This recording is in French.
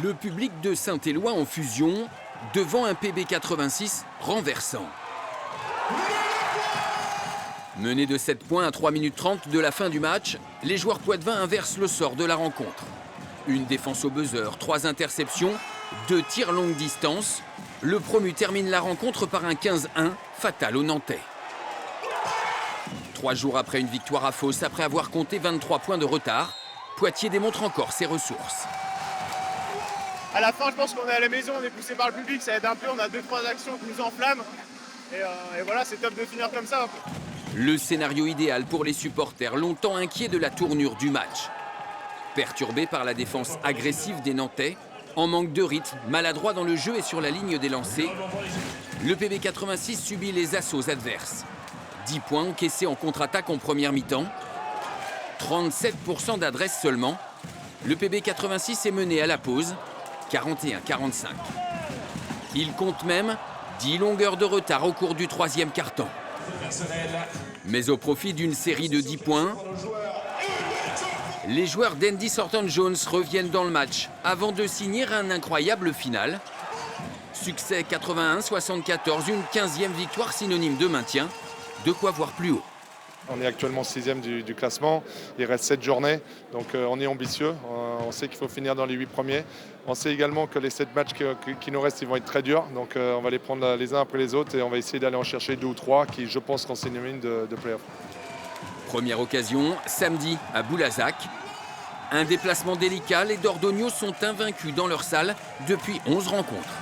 Le public de Saint-Éloi en fusion devant un PB 86 renversant. Menés de 7 points à 3 minutes 30 de la fin du match, les joueurs poitevins inversent le sort de la rencontre. Une défense au buzzer, 3 interceptions, 2 tirs longue distance. Le promu termine la rencontre par un 15-1 fatal aux Nantais. 3 jours après une victoire à Fos, après avoir compté 23 points de retard, Poitiers démontre encore ses ressources. À la fin, je pense qu'on est à la maison, on est poussé par le public, ça aide un peu, on a 2-3 actions qui nous enflamment. Et voilà, c'est top de finir comme ça. Le scénario idéal pour les supporters, longtemps inquiets de la tournure du match. Perturbés par la défense agressive des Nantais, en manque de rythme, maladroit dans le jeu et sur la ligne des lancers, le PB 86 subit les assauts adverses. 10 points encaissés en contre-attaque en première mi-temps, 37% d'adresse seulement. Le PB 86 est mené à la pause, 41-45. Il compte même 10 longueurs de retard au cours du 3e quart-temps. Mais au profit d'une série de 10 points, les joueurs d'Andy Thornton-Jones reviennent dans le match avant de signer un incroyable final. Succès 81-74, une 15e victoire synonyme de maintien. De quoi voir plus haut. On est actuellement 6e du classement, il reste 7 journées, donc on est ambitieux, on sait qu'il faut finir dans les 8 premiers. On sait également que les 7 matchs qui nous restent, ils vont être très durs, donc on va les prendre les uns après les autres et on va essayer d'aller en chercher 2 ou 3 qui, je pense, seront synonymes de play-off. Première occasion, samedi à Boulazac. Un déplacement délicat, les Dordognaux sont invaincus dans leur salle depuis 11 rencontres.